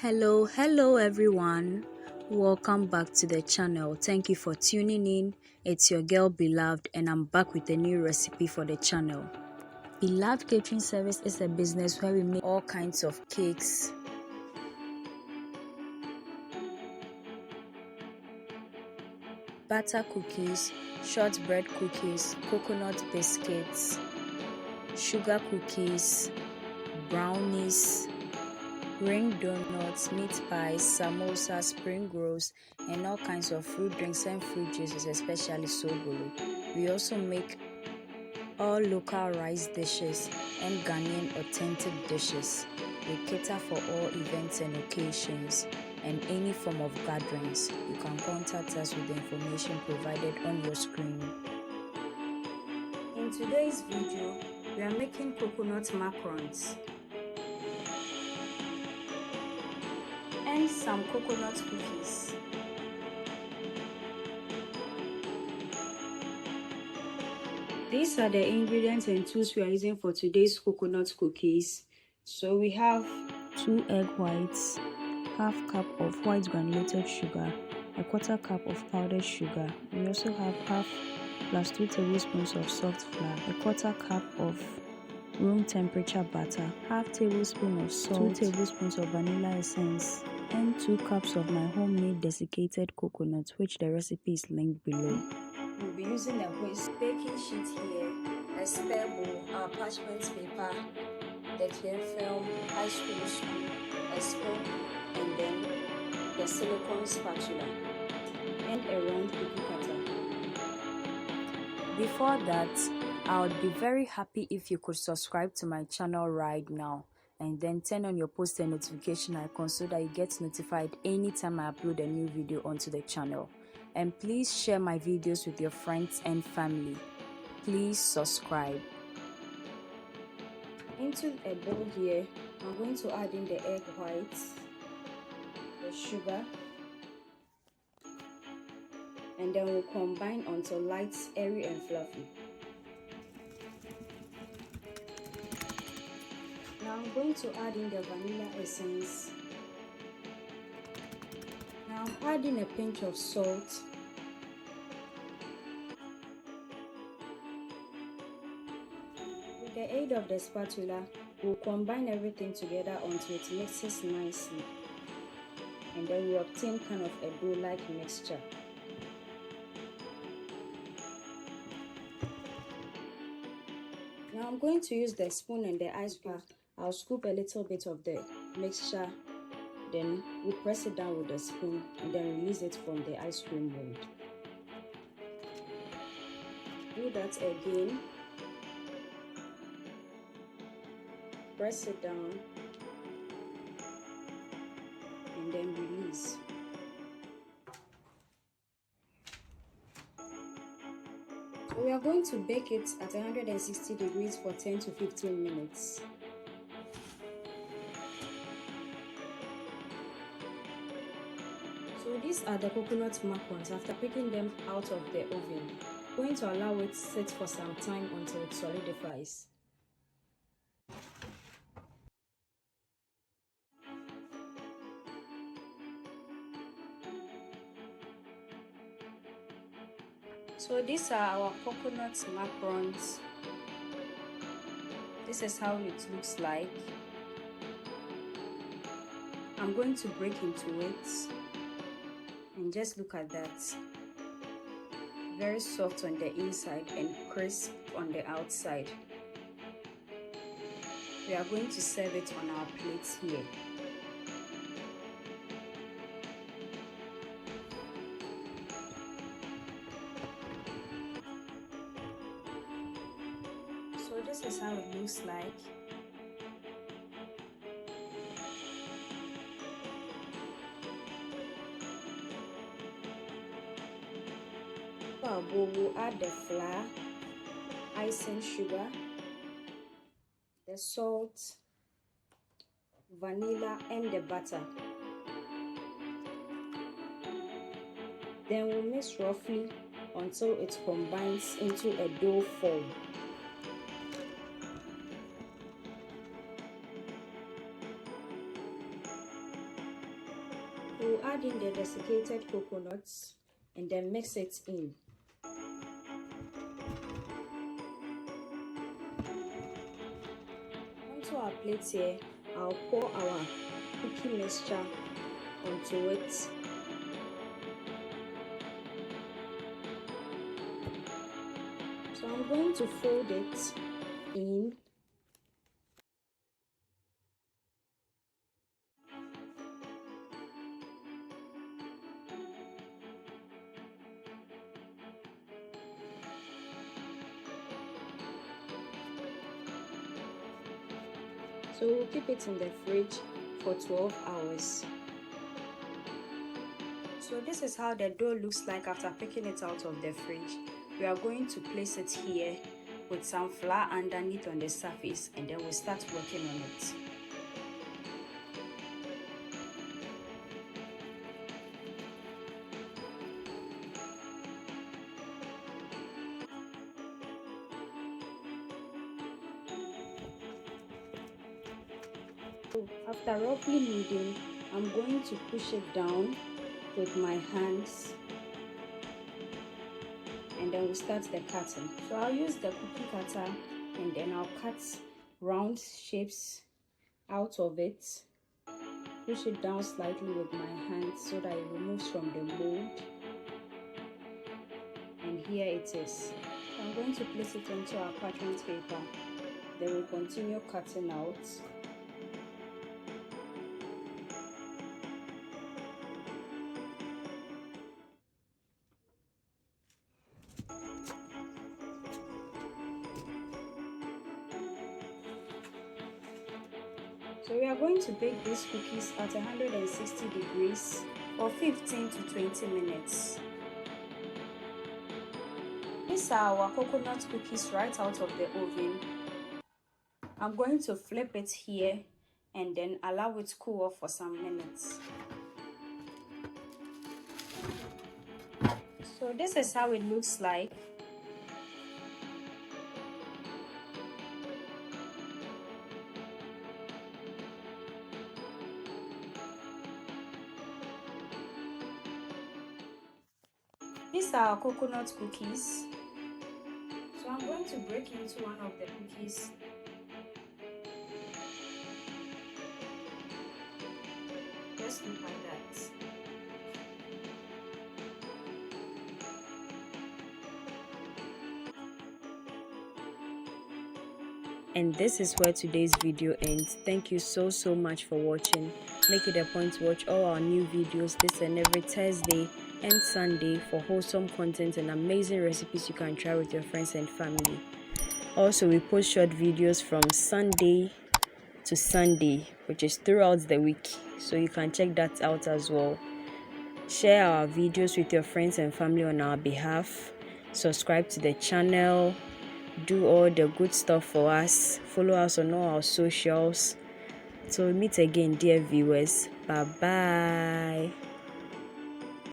Hello everyone. Welcome back to the channel. Thank you for tuning in. It's your girl Beloved and I'm back with a new recipe for the channel. Beloved Catering Service is a business where we make all kinds of cakes, butter cookies, shortbread cookies, coconut biscuits, sugar cookies, brownies, ring donuts, meat pies, samosas, spring rolls, and all kinds of fruit drinks and fruit juices, especially sobolo. We also make all local rice dishes and Ghanaian authentic dishes. We cater for all events and occasions and any form of gatherings. You can contact us with the information provided on your screen. In today's video, we are making coconut macarons and some coconut cookies. These are the ingredients and tools we are using for today's coconut cookies. So we have 2 egg whites, half cup of white granulated sugar, a quarter cup of powdered sugar. We also have half plus 2 tablespoons of soft flour, a quarter cup of room temperature butter, half tablespoon of salt, 2 tablespoons of vanilla essence, and 2 cups of my homemade desiccated coconut, which the recipe is linked below. We'll be using a whisk baking sheet here, a spare bowl, our parchment paper, the clear film, ice cream scoop, a spoon, and then the silicone spatula, and a round cookie cutter. Before that, I would be very happy if you could subscribe to my channel right now and then turn on your post and notification icon so that you get notified anytime I upload a new video onto the channel. And please share my videos with your friends and family. Please subscribe. Into a bowl here, I'm going to add in the egg whites, the sugar, and then we'll combine until light, airy and fluffy. Now I'm going to add in the vanilla essence. Now I'm adding a pinch of salt. With the aid of the spatula, we'll combine everything together until it mixes nicely. And then we obtain kind of a dough-like mixture. Now I'm going to use the spoon and the ice pack. I'll scoop a little bit of the mixture, then we'll press it down with the spoon and then release it from the ice cream mold. Do that again. Press it down and then release. We are going to bake it at 160 degrees for 10 to 15 minutes. So these are the coconut macarons after picking them out of the oven. I'm going to allow it to sit for some time until it solidifies. So these are our coconut macarons. This is how it looks like. I'm going to break into it and just look at that. Very soft on the inside and crisp on the outside. We are going to serve it on our plates here. So this is how it looks like. To our bowl, we'll add the flour, icing sugar, the salt, vanilla and the butter. Then we'll mix roughly until it combines into a dough form. We'll add in the desiccated coconuts and then mix it in. Onto our plate here, I'll pour our cookie mixture onto it. So I'm going to fold it in. So we'll keep it in the fridge for 12 hours. So this is how the dough looks like after picking it out of the fridge. We are going to place it here with some flour underneath on the surface, and then we'll start working on it. After roughly kneading, I'm going to push it down with my hands, and then we'll start the cutting. So I'll use the cookie cutter, and then I'll cut round shapes out of it. Push it down slightly with my hands so that it removes from the mold. And here it is. So I'm going to place it onto our parchment paper. Then we'll continue cutting out. So we are going to bake these cookies at 160 degrees for 15 to 20 minutes. These are our coconut cookies right out of the oven. I'm going to flip it here and then allow it to cool off for some minutes. So this is how it looks like. These are our coconut cookies. So I'm going to break into one of the cookies. Just look like that. And this is where today's video ends. Thank you so much for watching. Make it a point to watch all our new videos this and every Thursday and Sunday for wholesome content and amazing recipes you can try with your friends and family. Also, we post short videos from Sunday to Sunday, which is throughout the week, so you can check that out as well. Share our videos with your friends and family on our behalf. Subscribe to the channel. Do all the good stuff for us. Follow us on all our socials. So we meet again, dear viewers. Bye bye.